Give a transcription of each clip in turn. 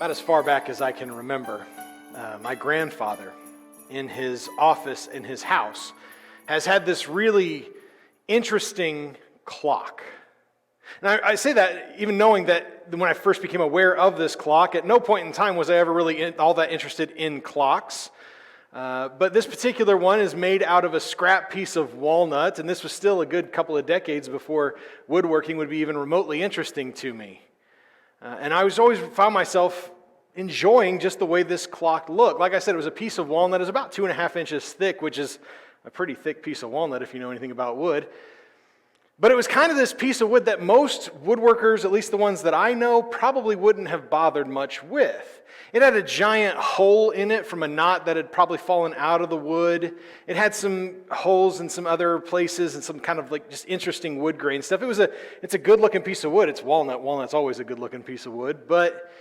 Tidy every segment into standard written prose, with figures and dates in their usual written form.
About as far back as I can remember, my grandfather in his office in his house has had this really interesting clock. And I say that even knowing that when I first became aware of this clock, at no point in time was I ever really all that interested in clocks. But this particular one is made out of a scrap piece of walnut, and this was still a good couple of decades before woodworking would be even remotely interesting to me. And I was always found myself enjoying just the way this clock looked. Like I said, it was a piece of walnut. It was about 2.5 inches thick, which is a pretty thick piece of walnut if you know anything about wood. But it was kind of this piece of wood that most woodworkers, at least the ones that I know, probably wouldn't have bothered much with. It had a giant hole in it from a knot that had probably fallen out of the wood. It had some holes in some other places and some kind of like just interesting wood grain stuff. It's a good-looking piece of wood. It's walnut. Walnut's always a good-looking piece of wood. But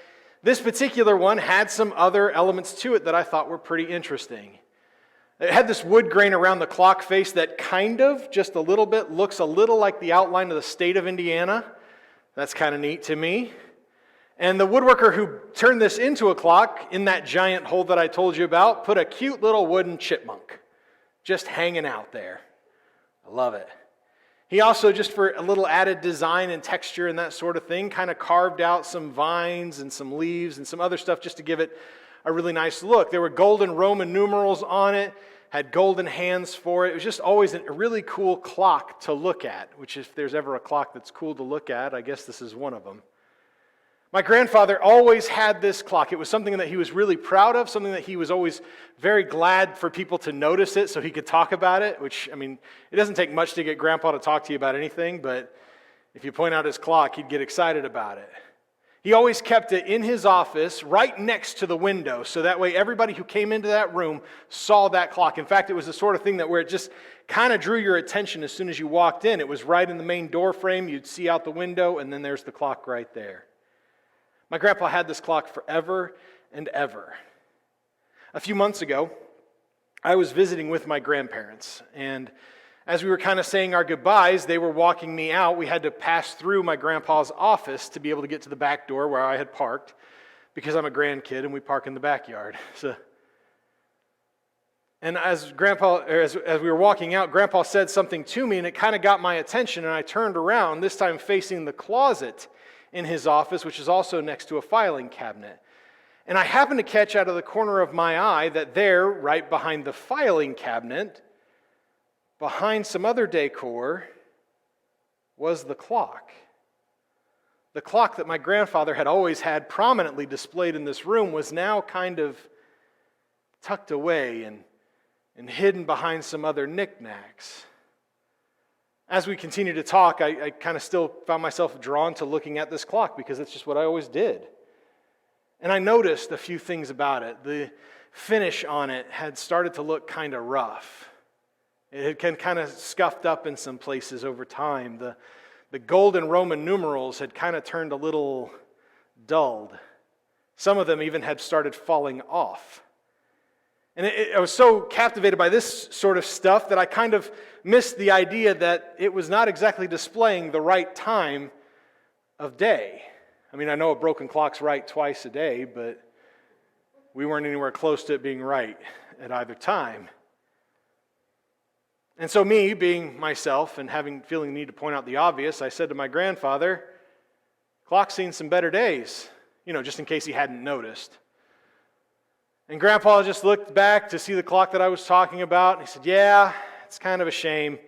this particular one had some other elements to it that I thought were pretty interesting. It had this wood grain around the clock face that kind of, just a little bit, looks a little like the outline of the state of Indiana. That's kind of neat to me. And the woodworker who turned this into a clock in that giant hole that I told you about put a cute little wooden chipmunk just hanging out there. I love it. He also, just for a little added design and texture and that sort of thing, kind of carved out some vines and some leaves and some other stuff just to give it a really nice look. There were golden Roman numerals on it, had golden hands for it. It was just always a really cool clock to look at, which if there's ever a clock that's cool to look at, I guess this is one of them. My grandfather always had this clock. It was something that he was really proud of, something that he was always very glad for people to notice it so he could talk about it, which, I mean, it doesn't take much to get Grandpa to talk to you about anything, but if you point out his clock, he'd get excited about it. He always kept it in his office right next to the window, so that way everybody who came into that room saw that clock. In fact, it was the sort of thing that where it just kind of drew your attention as soon as you walked in. It was right in the main door frame. You'd see out the window, and then there's the clock right there. My grandpa had this clock forever and ever. A few months ago, I was visiting with my grandparents, and as we were kind of saying our goodbyes, they were walking me out. We had to pass through my grandpa's office to be able to get to the back door where I had parked, because I'm a grandkid and we park in the backyard. And as we were walking out, Grandpa said something to me, and it kind of got my attention, and I turned around, this time facing the closet in his office, which is also next to a filing cabinet. And I happened to catch out of the corner of my eye that there, right behind the filing cabinet, behind some other decor, was the clock. The clock that my grandfather had always had prominently displayed in this room was now kind of tucked away and hidden behind some other knickknacks. As we continued to talk, I kind of still found myself drawn to looking at this clock because it's just what I always did. And I noticed a few things about it. The finish on it had started to look kind of rough. It had kind of scuffed up in some places over time. The golden Roman numerals had kind of turned a little dulled. Some of them even had started falling off. And I was so captivated by this sort of stuff that I kind of missed the idea that it was not exactly displaying the right time of day. I mean, I know a broken clock's right twice a day, but we weren't anywhere close to it being right at either time. And so me, being myself and feeling the need to point out the obvious, I said to my grandfather, "Clock's seen some better days," just in case he hadn't noticed. And Grandpa just looked back to see the clock that I was talking about, and he said, "Yeah, it's kind of a shame.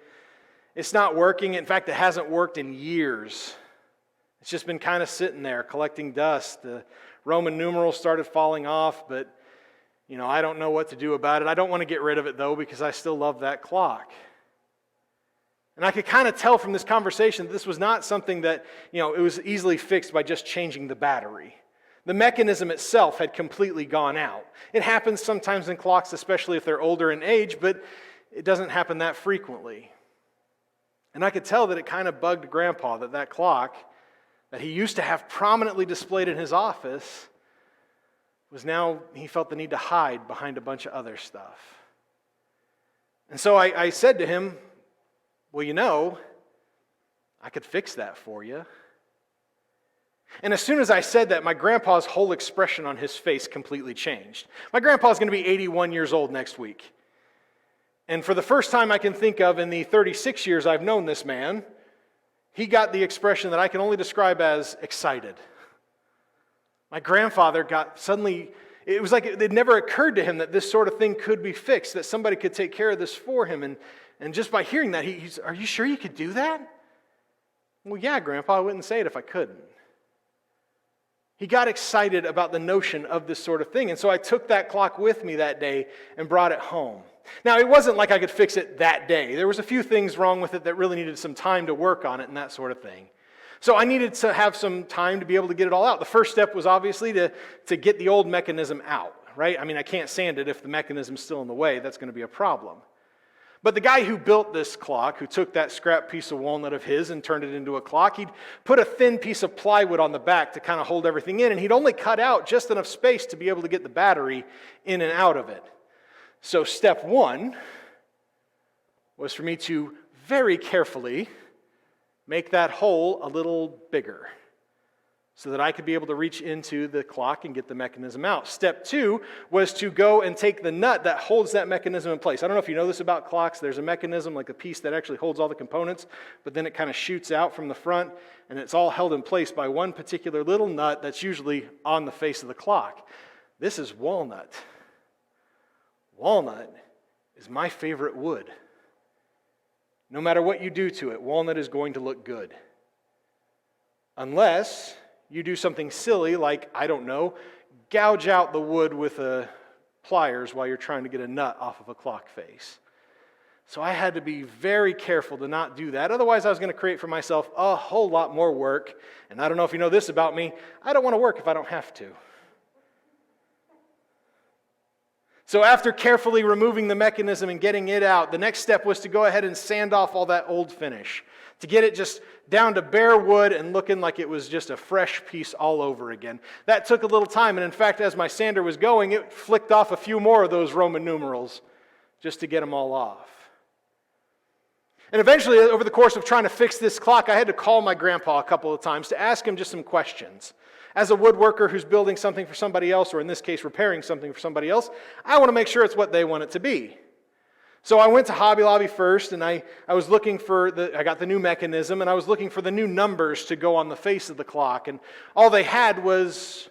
It's not working. In fact, it hasn't worked in years. It's just been kind of sitting there collecting dust. The Roman numerals started falling off, but, I don't know what to do about it. I don't want to get rid of it, though, because I still love that clock." And I could kind of tell from this conversation that this was not something that, it was easily fixed by just changing the battery. The mechanism itself had completely gone out. It happens sometimes in clocks, especially if they're older in age, but it doesn't happen that frequently. And I could tell that it kind of bugged Grandpa that clock that he used to have prominently displayed in his office was now, he felt the need to hide behind a bunch of other stuff. And so I said to him, "Well, I could fix that for you." And as soon as I said that, my grandpa's whole expression on his face completely changed. My grandpa's going to be 81 years old next week. And for the first time I can think of in the 36 years I've known this man, he got the expression that I can only describe as excited. My grandfather got suddenly, it was like it never occurred to him that this sort of thing could be fixed, that somebody could take care of this for him. And just by hearing that, he's, "Are you sure you could do that?" "Well, yeah, Grandpa, I wouldn't say it if I couldn't." He got excited about the notion of this sort of thing. And so I took that clock with me that day and brought it home. Now, it wasn't like I could fix it that day. There was a few things wrong with it that really needed some time to work on it and that sort of thing. So I needed to have some time to be able to get it all out. The first step was obviously to get the old mechanism out, right? I mean, I can't sand it if the mechanism's still in the way. That's going to be a problem. But the guy who built this clock, who took that scrap piece of walnut of his and turned it into a clock, he'd put a thin piece of plywood on the back to kind of hold everything in, and he'd only cut out just enough space to be able to get the battery in and out of it. So step one was for me to very carefully make that hole a little bigger so that I could be able to reach into the clock and get the mechanism out. Step two was to go and take the nut that holds that mechanism in place. I don't know if you know this about clocks. There's a mechanism, like a piece that actually holds all the components, but then it kind of shoots out from the front, and it's all held in place by one particular little nut that's usually on the face of the clock. This is walnut. Walnut is my favorite wood. No matter what you do to it, walnut is going to look good. Unless you do something silly like, I don't know, gouge out the wood with pliers while you're trying to get a nut off of a clock face. So I had to be very careful to not do that. Otherwise, I was going to create for myself a whole lot more work. And I don't know if you know this about me, I don't want to work if I don't have to. So after carefully removing the mechanism and getting it out, the next step was to go ahead and sand off all that old finish, to get it just down to bare wood and looking like it was just a fresh piece all over again. That took a little time, and in fact, as my sander was going, it flicked off a few more of those Roman numerals just to get them all off. And eventually, over the course of trying to fix this clock, I had to call my grandpa a couple of times to ask him just some questions. As a woodworker who's building something for somebody else, or in this case, repairing something for somebody else, I want to make sure it's what they want it to be. So I went to Hobby Lobby first, and I was looking for I got the new mechanism, and I was looking for the new numbers to go on the face of the clock, and all they had was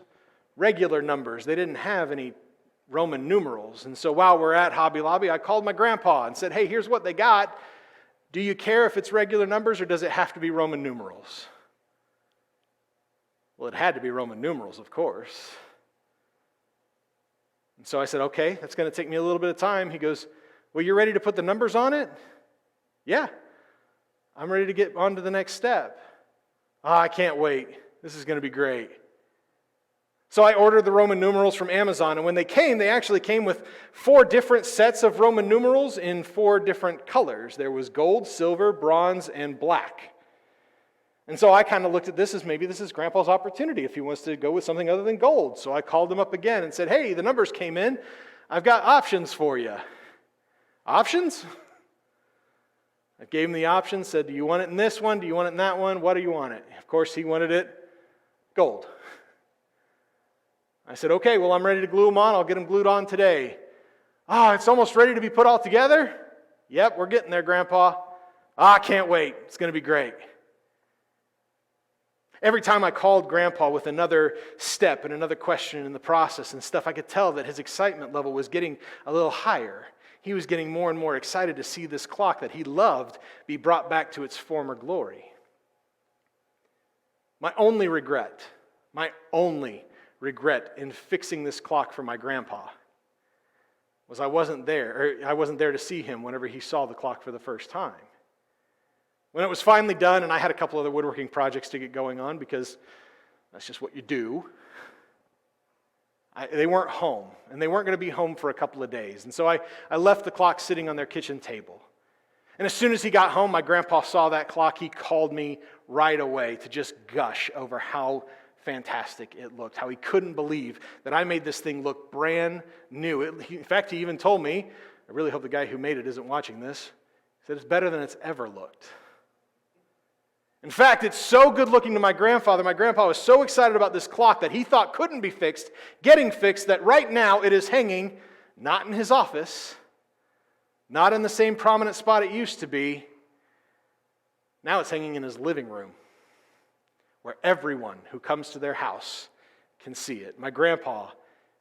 regular numbers. They didn't have any Roman numerals. And so while we're at Hobby Lobby, I called my grandpa and said, "Hey, here's what they got. Do you care if it's regular numbers, or does it have to be Roman numerals?" Well, it had to be Roman numerals, of course. And so I said, "Okay, that's going to take me a little bit of time." He goes, "Well, you're ready to put the numbers on it?" "Yeah, I'm ready to get on to the next step." "Oh, I can't wait. This is going to be great." So I ordered the Roman numerals from Amazon, and when they came, they actually came with 4 different sets of Roman numerals in 4 different colors. There was gold, silver, bronze, and black. And so I kind of looked at this as maybe this is Grandpa's opportunity if he wants to go with something other than gold. So I called him up again and said, "Hey, the numbers came in. I've got options for you." "Options?" I gave him the options, said, "Do you want it in this one? Do you want it in that one? What do you want it?" Of course, he wanted it gold. I said, "Okay, well, I'm ready to glue them on. I'll get them glued on today." "Oh, it's almost ready to be put all together?" "Yep, we're getting there, Grandpa." "I can't wait. It's going to be great." Every time I called Grandpa with another step and another question in the process and stuff, I could tell that his excitement level was getting a little higher. He was getting more and more excited to see this clock that he loved be brought back to its former glory. My only regret in fixing this clock for my grandpa was I wasn't there to see him whenever he saw the clock for the first time. When it was finally done, and I had a couple other woodworking projects to get going on because that's just what you do, they weren't home, and they weren't going to be home for a couple of days. And so I left the clock sitting on their kitchen table. And as soon as he got home, my grandpa saw that clock. He called me right away to just gush over how fantastic it looked, how he couldn't believe that I made this thing look brand new. In fact, he even told me, I really hope the guy who made it isn't watching this, he said it's better than it's ever looked. In fact, it's so good looking to my grandfather. My grandpa was so excited about this clock that he thought couldn't be fixed, getting fixed, that right now it is hanging, not in his office, not in the same prominent spot it used to be. Now it's hanging in his living room, where everyone who comes to their house can see it. My grandpa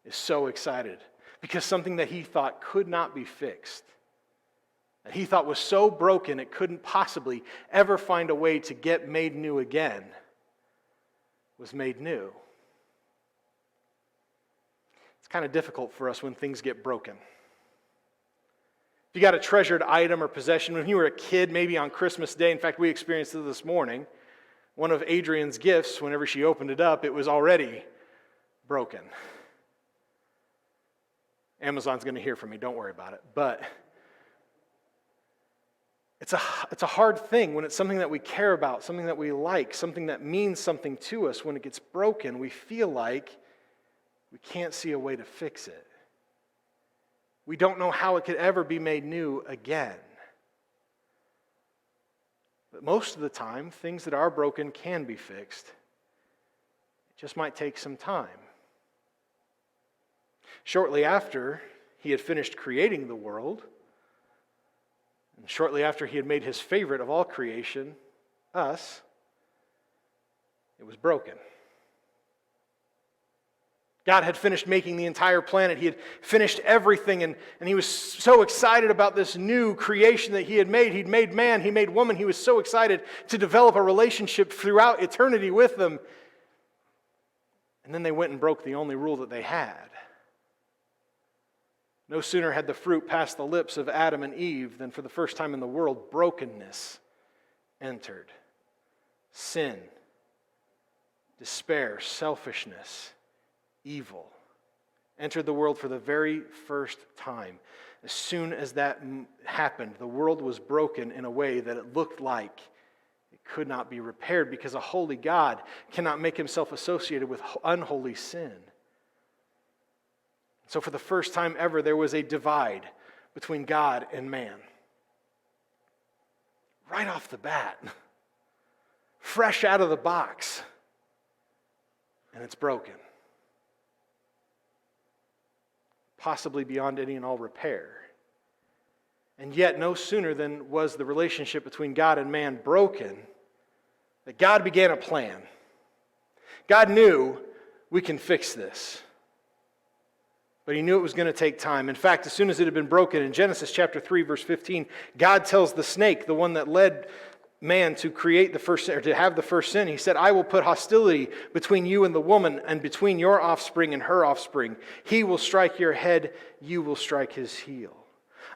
is so excited because something that he thought could not be fixed, that he thought was so broken it couldn't possibly ever find a way to get made new again, was made new. It's kind of difficult for us when things get broken. If you got a treasured item or possession, when you were a kid, maybe on Christmas Day, in fact, we experienced it this morning, one of Adrian's gifts, whenever she opened it up, it was already broken. Amazon's going to hear from me, don't worry about it. But it's a hard thing when it's something that we care about, something that we like, something that means something to us. When it gets broken, we feel like we can't see a way to fix it. We don't know how it could ever be made new again. But most of the time, things that are broken can be fixed. It just might take some time. Shortly after he had finished creating the world, and shortly after he had made his favorite of all creation, us, it was broken. God had finished making the entire planet. He had finished everything, and he was so excited about this new creation that he had made. He'd made man, he made woman. He was so excited to develop a relationship throughout eternity with them. And then they went and broke the only rule that they had. No sooner had the fruit passed the lips of Adam and Eve than for the first time in the world, brokenness entered. Sin, despair, selfishness, evil entered the world for the very first time. As soon as that happened, the world was broken in a way that it looked like it could not be repaired, because a holy God cannot make himself associated with unholy sin. So for the first time ever, there was a divide between God and man. Right off the bat, fresh out of the box, and it's broken. Possibly beyond any and all repair. And yet, no sooner than was the relationship between God and man broken, that God began a plan. God knew we can fix this. But he knew it was going to take time. In fact, as soon as it had been broken, in Genesis chapter 3, verse 15, God tells the snake, the one that led man to create the first, or to have the first sin, he said, I will put hostility between you and the woman, and between your offspring and her offspring. He will strike your head, you will strike his heel.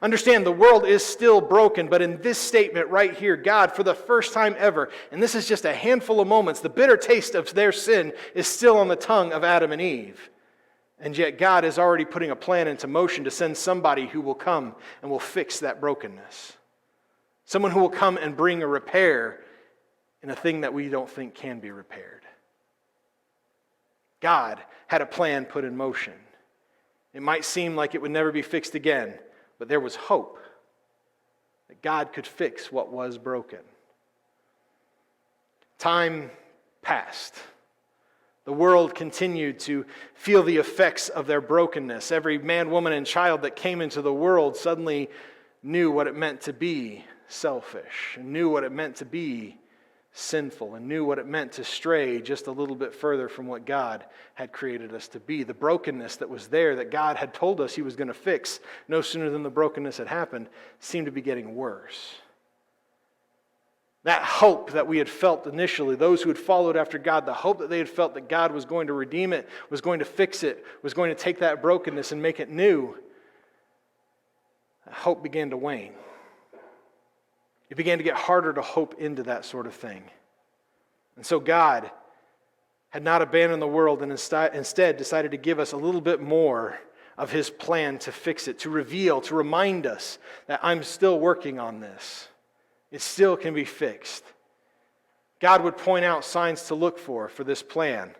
Understand, the world is still broken, but in this statement right here, God, for the first time ever, and this is just a handful of moments, the bitter taste of their sin is still on the tongue of Adam and Eve. And yet God is already putting a plan into motion to send somebody who will come and will fix that brokenness. Someone who will come and bring a repair in a thing that we don't think can be repaired. God had a plan put in motion. It might seem like it would never be fixed again, but there was hope that God could fix what was broken. Time passed. The world continued to feel the effects of their brokenness. Every man, woman, and child that came into the world suddenly knew what it meant to be selfish, and knew what it meant to be sinful, and knew what it meant to stray just a little bit further from what God had created us to be. The brokenness that was there, that God had told us he was going to fix, no sooner than the brokenness had happened, seemed to be getting worse. That hope that we had felt initially, those who had followed after God, the hope that they had felt that God was going to redeem it, was going to fix it, was going to take that brokenness and make it new, that hope began to wane. It began to get harder to hope into that sort of thing. And so God had not abandoned the world and instead decided to give us a little bit more of his plan to fix it, to reveal, to remind us that I'm still working on this. It still can be fixed. God would point out signs to look for this plan.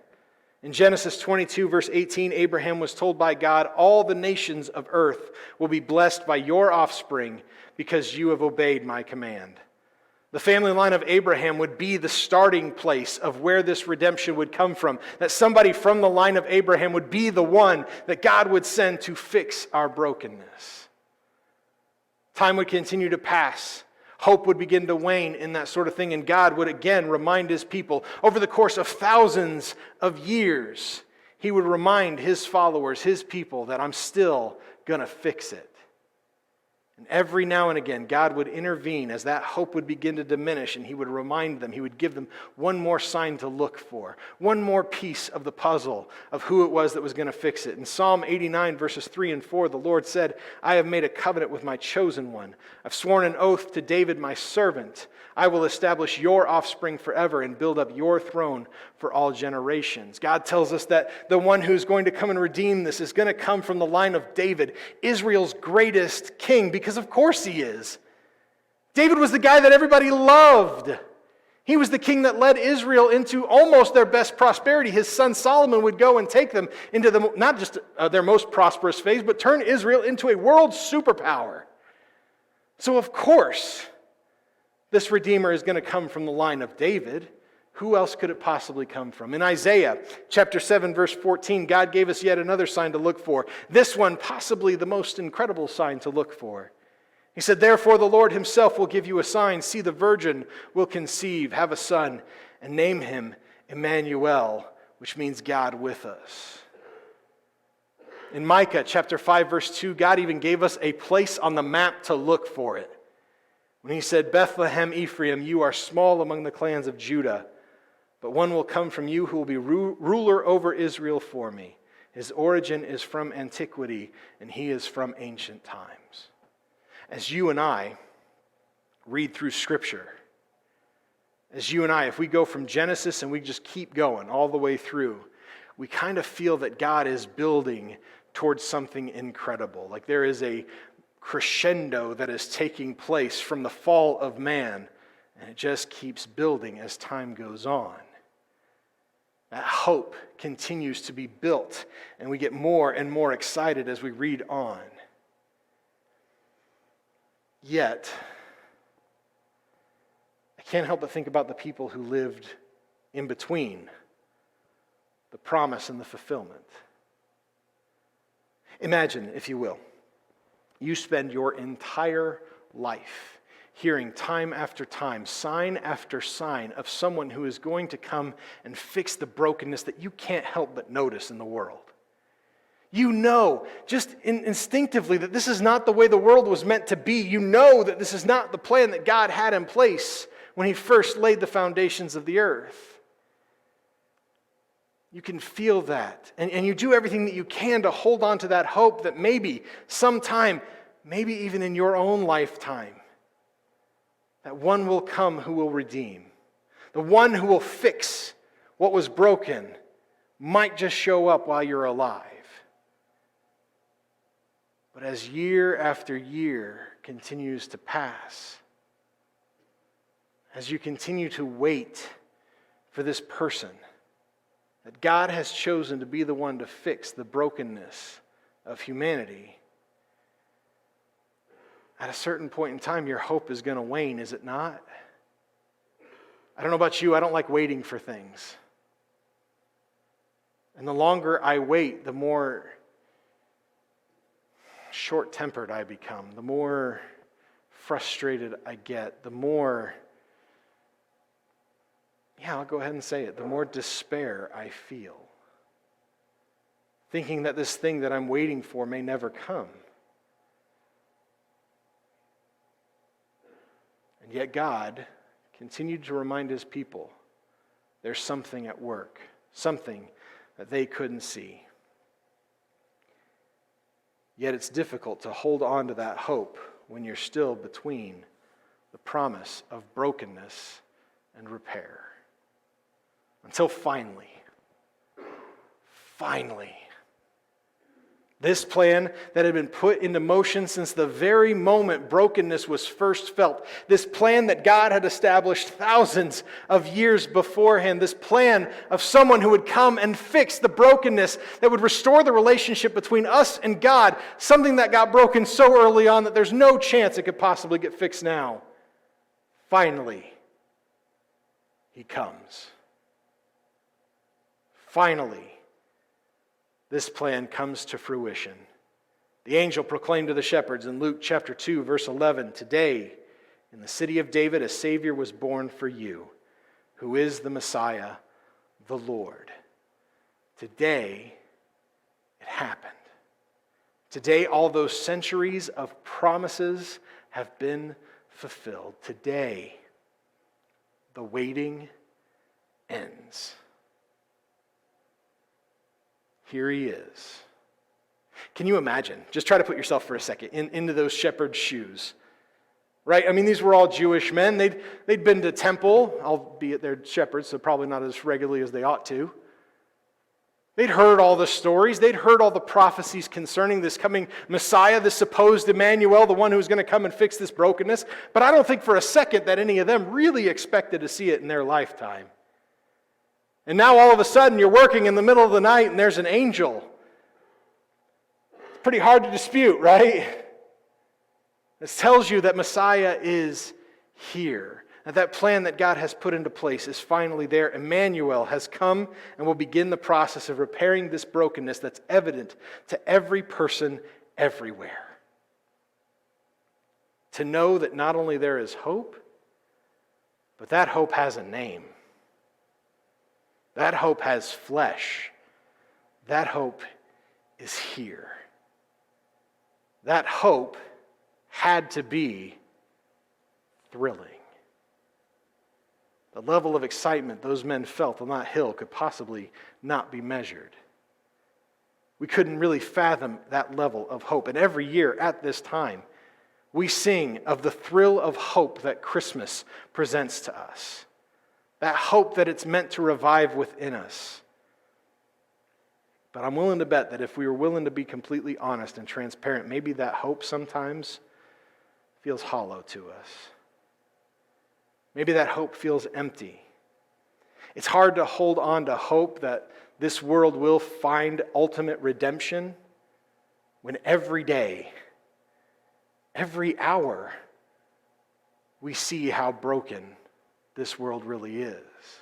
In Genesis 22, verse 18, Abraham was told by God, all the nations of earth will be blessed by your offspring because you have obeyed my command. The family line of Abraham would be the starting place of where this redemption would come from. That somebody from the line of Abraham would be the one that God would send to fix our brokenness. Time would continue to pass. Hope would begin to wane in that sort of thing, and God would again remind his people over the course of thousands of years. He would remind his followers, his people, that I'm still going to fix it. And every now and again, God would intervene as that hope would begin to diminish, and he would remind them, he would give them one more sign to look for, one more piece of the puzzle of who it was that was going to fix it. In Psalm 89, verses 3 and 4, the Lord said, I have made a covenant with my chosen one. I've sworn an oath to David, my servant. I will establish your offspring forever and build up your throne for all generations. God tells us that the one who's going to come and redeem this is going to come from the line of David, Israel's greatest king, because of course he is. David was the guy that everybody loved. He was the king that led Israel into almost their best prosperity. His son Solomon would go and take them into not just their most prosperous phase, but turn Israel into a world superpower. So of course, this Redeemer is going to come from the line of David. Who else could it possibly come from? In Isaiah chapter 7, verse 14, God gave us yet another sign to look for. This one, possibly the most incredible sign to look for. He said, therefore the Lord himself will give you a sign. See, the virgin will conceive, have a son, and name him Emmanuel, which means God with us. In Micah chapter 5, verse 2, God even gave us a place on the map to look for it. When he said, Bethlehem, Ephraim, you are small among the clans of Judah, but one will come from you who will be ruler over Israel for me. His origin is from antiquity, and he is from ancient times. As you and I read through Scripture, if we go from Genesis and we just keep going all the way through, we kind of feel that God is building towards something incredible. Like there is a crescendo that is taking place from the fall of man, and it just keeps building as time goes on. That hope continues to be built, and we get more and more excited as we read on. Yet, I can't help but think about the people who lived in between the promise and the fulfillment. Imagine, if you will, you spend your entire life hearing time after time, sign after sign of someone who is going to come and fix the brokenness that you can't help but notice in the world. You know, just instinctively, that this is not the way the world was meant to be. You know that this is not the plan that God had in place when he first laid the foundations of the earth. You can feel that. And you do everything that you can to hold on to that hope that maybe sometime, maybe even in your own lifetime, that one will come who will redeem. The one who will fix what was broken might just show up while you're alive. But as year after year continues to pass, as you continue to wait for this person that God has chosen to be the one to fix the brokenness of humanity, at a certain point in time, your hope is going to wane, is it not? I don't know about you, I don't like waiting for things. And the longer I wait, the more short-tempered I become, the more frustrated I get, the more, I'll go ahead and say it, the more despair I feel, thinking that this thing that I'm waiting for may never come. And yet God continued to remind his people there's something at work, something that they couldn't see. Yet it's difficult to hold on to that hope when you're still between the promise of brokenness and repair. Until finally, this plan that had been put into motion since the very moment brokenness was first felt, this plan that God had established thousands of years beforehand, this plan of someone who would come and fix the brokenness that would restore the relationship between us and God, something that got broken so early on that there's no chance it could possibly get fixed now. finally, he comes. Finally, this plan comes to fruition. The angel proclaimed to the shepherds in Luke chapter 2, verse 11, "Today, in the city of David, a Savior was born for you, who is the Messiah, the Lord." Today, it happened. Today, all those centuries of promises have been fulfilled. Today, the waiting ends. Here he is. Can you imagine? Just try to put yourself for a second into those shepherds' shoes. Right? I mean, these were all Jewish men. They'd been to temple, albeit they're shepherds, so probably not as regularly as they ought to. They'd heard all the stories. They'd heard all the prophecies concerning this coming Messiah, this supposed Emmanuel, the one who's going to come and fix this brokenness. But I don't think for a second that any of them really expected to see it in their lifetime. And now all of a sudden you're working in the middle of the night and there's an angel. It's pretty hard to dispute, right? This tells you that Messiah is here. That plan that God has put into place is finally there. Emmanuel has come and will begin the process of repairing this brokenness that's evident to every person everywhere. To know that not only there is hope, but that hope has a name. That hope has flesh. That hope is here. That hope had to be thrilling. The level of excitement those men felt on that hill could possibly not be measured. We couldn't really fathom that level of hope. And every year at this time, we sing of the thrill of hope that Christmas presents to us. That hope that it's meant to revive within us. But I'm willing to bet that if we were willing to be completely honest and transparent, maybe that hope sometimes feels hollow to us. Maybe that hope feels empty. It's hard to hold on to hope that this world will find ultimate redemption when every day, every hour, we see how broken this world really is.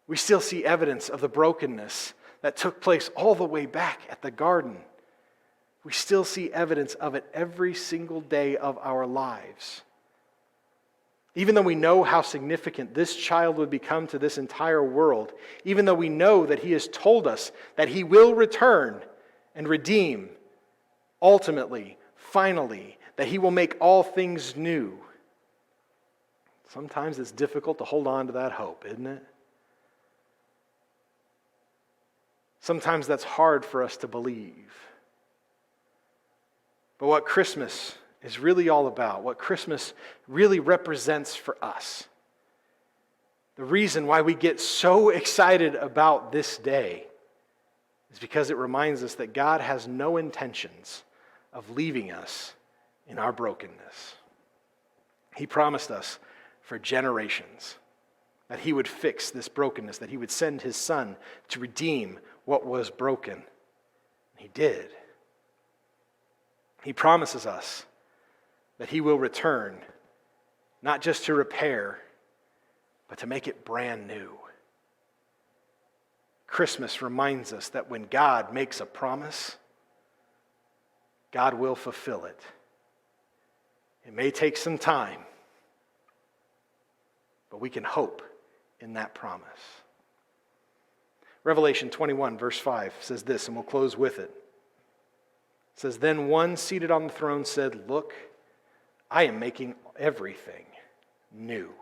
We still see evidence of the brokenness that took place all the way back at the garden. We still see evidence of it every single day of our lives. Even though we know how significant this child would become to this entire world, even though we know that he has told us that he will return and redeem, ultimately, finally, that he will make all things new, sometimes it's difficult to hold on to that hope, isn't it? Sometimes that's hard for us to believe. But what Christmas is really all about, what Christmas really represents for us, the reason why we get so excited about this day is because it reminds us that God has no intentions of leaving us in our brokenness. He promised us for generations that he would fix this brokenness, that he would send his Son to redeem what was broken. He did. He promises us that he will return, not just to repair, but to make it brand new. Christmas reminds us that when God makes a promise, God will fulfill it. It may take some time, but we can hope in that promise. Revelation 21, verse 5 says this, and we'll close with it. It says, "Then one seated on the throne said, 'Look, I am making everything new.'"